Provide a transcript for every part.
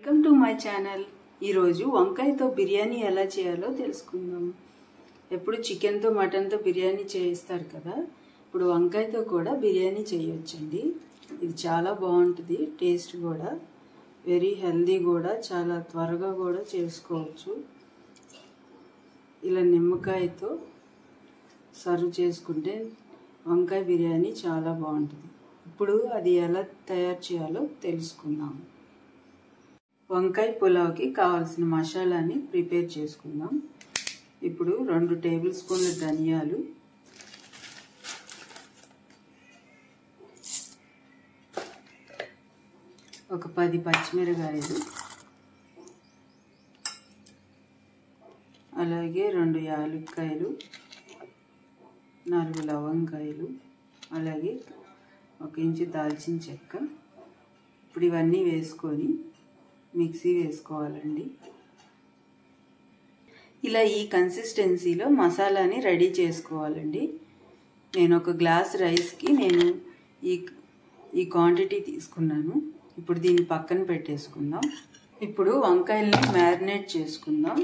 Welcome to my channel. ఈరోజు వంకాయతో బిర్యానీ ఎలా చేయాలో తెలుసుకుందాం. ఎప్పుడు చికెన్తో మటన్తో బిర్యానీ చేయిస్తారు కదా, ఇప్పుడు వంకాయతో కూడా బిర్యానీ చేయొచ్చండి. ఇది చాలా బాగుంటుంది, టేస్ట్ కూడా వెరీ హెల్దీ కూడా, చాలా త్వరగా కూడా చేసుకోవచ్చు. ఇలా నిమ్మకాయతో సర్వ్ చేసుకుంటే వంకాయ బిర్యానీ చాలా బాగుంటుంది. ఇప్పుడు అది ఎలా తయారు చేయాలో తెలుసుకుందాం. వంకాయ పులావ్కి కావాల్సిన మసాలాని ప్రిపేర్ చేసుకుందాం. ఇప్పుడు 2 టేబుల్ స్పూన్ల ధనియాలు, ఒక 10 పచ్చిమిరకాయలు, అలాగే 2 యాలక్కాయలు, 4 లవంగాయలు, అలాగే 1 ఇంచు దాల్చిన చెక్క. ఇప్పుడు ఇవన్నీ వేసుకొని మిక్సీ వేసుకోవాలండి. ఇలా ఈ కన్సిస్టెన్సీలో మసాలాని రెడీ చేసుకోవాలండి. నేను 1 గ్లాస్ రైస్కి నేను ఈ క్వాంటిటీ తీసుకున్నాను. ఇప్పుడు దీన్ని పక్కన పెట్టేసుకుందాం. ఇప్పుడు వంకాయల్ని మ్యారినేట్ చేసుకుందాం.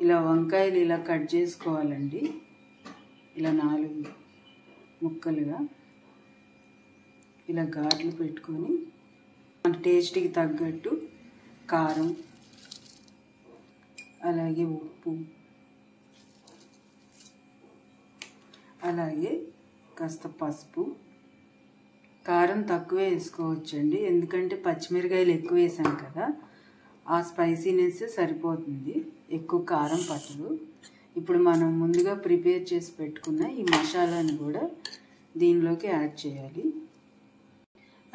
ఇలా వంకాయలు ఇలా కట్ చేసుకోవాలండి. ఇలా 4 ముక్కలుగా ఇలా ఘాట్లు పెట్టుకొని మన టేస్ట్కి తగ్గట్టు కారం, అలాగే ఉప్పు, అలాగే కాస్త పసుపు. కారం తక్కువే వేసుకోవచ్చండి, ఎందుకంటే పచ్చిమిరకాయలు ఎక్కువ వేసాం కదా, ఆ స్పైసీనెస్ సరిపోతుంది, ఎక్కువ కారం పట్టదు. ఇప్పుడు మనం ముందుగా ప్రిపేర్ చేసి పెట్టుకున్న ఈ మసాలాని కూడా దీనిలోకి యాడ్ చేయాలి.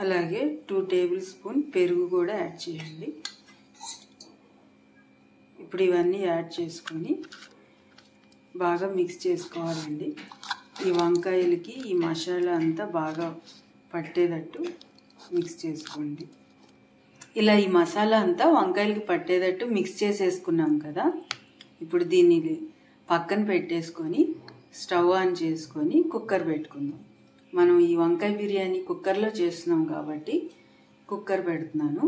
అలాగే 2 టేబుల్ స్పూన్ పెరుగు కూడా యాడ్ చేయండి. ఇప్పుడు ఇవన్నీ యాడ్ చేసుకొని బాగా మిక్స్ చేసుకోవాలండి. ఈ వంకాయలకి ఈ మసాలా అంతా బాగా పట్టేటట్టు మిక్స్ చేసుకోండి. ఇలా ఈ మసాలా అంతా వంకాయలకి పట్టేటట్టు మిక్స్ చేసేసుకున్నాం కదా, ఇప్పుడు దీన్ని పక్కన పెట్టేసుకొని స్టవ్ ఆన్ చేసుకొని కుక్కర్ పెట్టుకుందాం. మనం ఈ వంకాయ బిర్యానీ కుక్కర్లో చేస్తున్నాం కాబట్టి కుక్కర్ పెడుతున్నాను.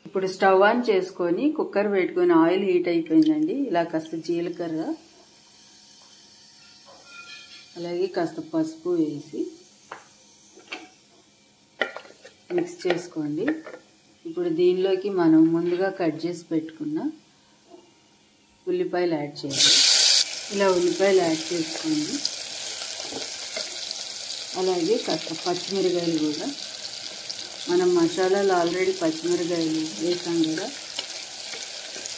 ఇప్పుడు స్టవ్ ఆన్ చేసుకొని కుక్కర్ పెట్టుకొని ఆయిల్ హీట్ అయిపోయిందండి. ఇలా కాస్త జీలకర్ర, అలాగే కాస్త పసుపు వేసి మిక్స్ చేసుకోండి. ఇప్పుడు దీనిలోకి మనం ముందుగా కట్ చేసి పెట్టుకున్న ఉల్లిపాయలు యాడ్ చేయాలి. ఇలా ఉల్లిపాయలు యాడ్ చేసుకోండి. అలాగే కాస్త పచ్చిమిరకాయలు కూడా, మనం మసాలాలు ఆల్రెడీ పచ్చిమిరకాయలు వేసాం కదా,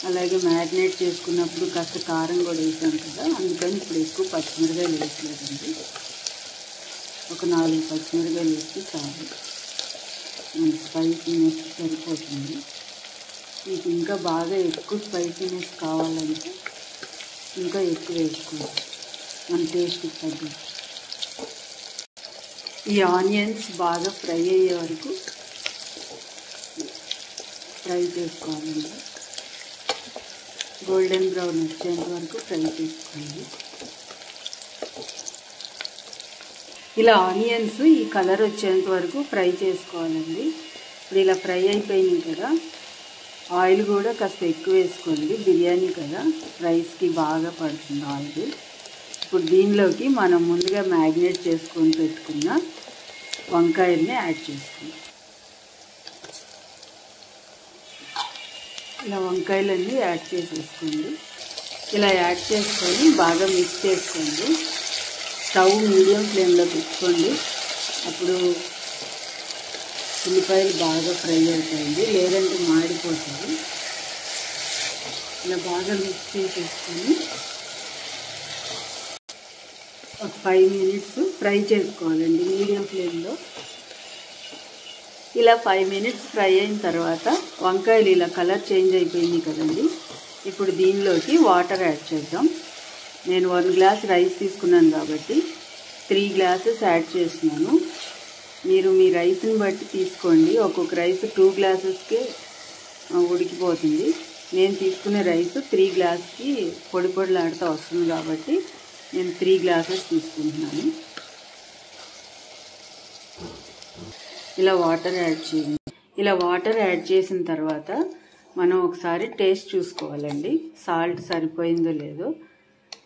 అలాగే మ్యారినేట్ చేసుకున్నప్పుడు కాస్త కారం కూడా వేసాం కదా, అందుకని ఇప్పుడు ఎక్కువ పచ్చిమిరకాయలు వేసలేదండి. ఒక 4 పచ్చిమిరకాయలు వేస్తే చాలు, స్పైసీనెస్ సరిపోతుంది. మీకు ఇంకా బాగా ఎక్కువ స్పైసీనెస్ కావాలంటే ఇంకా ఎక్కువ వేసుకోవచ్చు, మన టేస్ట్కి తగ్గట్టు. ఈ ఆనియన్స్ బాగా ఫ్రై అయ్యే వరకు ఫ్రై చేసుకోవాలండి. గోల్డెన్ బ్రౌన్ వచ్చేంత వరకు ఫ్రై చేసుకోండి. ఇలా ఆనియన్స్ ఈ కలర్ వచ్చేంత వరకు ఫ్రై చేసుకోవాలండి. ఇప్పుడు ఇలా ఫ్రై అయిపోయింది కదా, ఆయిల్ కూడా కాస్త ఎక్కువ వేసుకోండి, బిర్యానీ కదా, రైస్కి బాగా పడుతుంది ఆయిల్. ఇప్పుడు దీనిలోకి మనం ముందుగా మ్యారినేట్ చేసుకొని పెట్టుకున్న వంకాయల్ని యాడ్ చేసుకోండి. ఇలా వంకాయలన్నీ యాడ్ చేసేసుకోండి. ఇలా యాడ్ చేసుకొని బాగా మిక్స్ చేసుకోండి. స్టవ్ మీడియం ఫ్లేమ్లో పెట్టుకోండి, అప్పుడు ఉల్లిపాయలు బాగా ఫ్రై అవుతాయండి, లేదంటే మాడిపోతుంది. ఇలా బాగా మిక్స్ చేసేసుకొని ఒక 5 మినిట్స్ ఫ్రై చేసుకోవాలండి మీడియం ఫ్లేమ్లో. ఇలా 5 మినిట్స్ ఫ్రై అయిన తర్వాత వంకాయలు ఇలా కలర్ చేంజ్ అయిపోయింది కదండి, ఇప్పుడు దీనిలోకి వాటర్ యాడ్ చేద్దాం. నేను 1 గ్లాస్ రైస్ తీసుకున్నాను కాబట్టి 3 గ్లాసెస్ యాడ్ చేస్తున్నాను. మీరు మీ రైస్ని బట్టి తీసుకోండి, ఒక్కొక్క రైస్ 2 గ్లాసెస్కే ఉడికిపోతుంది. నేను తీసుకునే రైస్ 3 గ్లాస్కి పొడి పొడిలాడుతూ వస్తుంది కాబట్టి నేను 3 గ్లాసెస్ తీసుకుంటున్నాను. ఇలా వాటర్ యాడ్ చేయండి. ఇలా వాటర్ యాడ్ చేసిన తర్వాత మనం ఒకసారి టేస్ట్ చూసుకోవాలండి, సాల్ట్ సరిపోయిందో లేదో.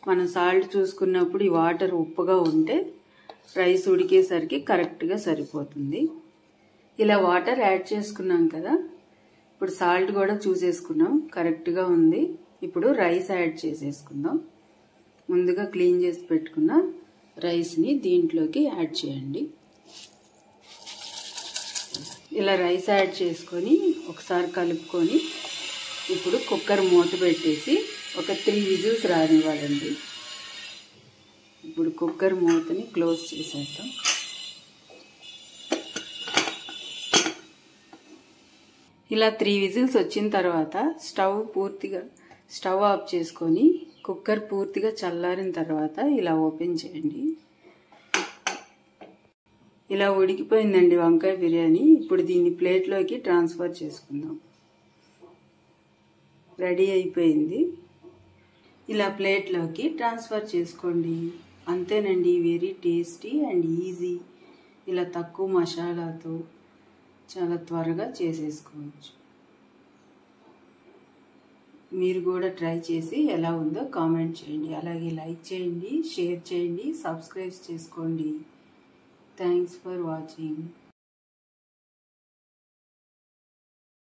మనం సాల్ట్ చూసుకున్నప్పుడు ఈ వాటర్ ఉప్పుగా ఉంటే రైస్ ఉడికేసరికి కరెక్ట్గా సరిపోతుంది. ఇలా వాటర్ యాడ్ చేసుకున్నాం కదా, ఇప్పుడు సాల్ట్ కూడా చూసేసుకున్నాం, కరెక్ట్గా ఉంది. ఇప్పుడు రైస్ యాడ్ చేసేసుకుందాం. ముందుగా క్లీన్ చేసి పెట్టుకున్న రైస్ని దీంట్లోకి యాడ్ చేయండి. ఇలా రైస్ యాడ్ చేసుకొని ఒకసారి కలుపుకొని ఇప్పుడు కుక్కర్ మూత పెట్టేసి ఒక 3 విజిల్స్ రానివ్వాలండి. ఇప్పుడు కుక్కర్ మూతని క్లోజ్ చేసేద్దాం. ఇలా 3 విజిల్స్ వచ్చిన తర్వాత స్టవ్ ఆఫ్ చేసుకొని కుక్కర్ పూర్తిగా చల్లారిన తర్వాత ఇలా ఓపెన్ చేయండి. ఇలా ఉడికిపోయిందండి వంకాయ బిర్యానీ. ఇప్పుడు దీన్ని ప్లేట్లోకి ట్రాన్స్ఫర్ చేసుకుందాం. రెడీ అయిపోయింది. ఇలా ప్లేట్లోకి ట్రాన్స్ఫర్ చేసుకోండి. అంతేనండి, వెరీ టేస్టీ అండ్ ఈజీ. ఇలా తక్కువ మసాలాతో చాలా త్వరగా చేసేసుకోవచ్చు. మీరు కూడా ట్రై చేసి ఎలా ఉందో కామెంట్ చేయండి. అలాగే లైక్ చేయండి, షేర్ చేయండి, సబ్స్క్రైబ్ చేసుకోండి. Thanks for watching.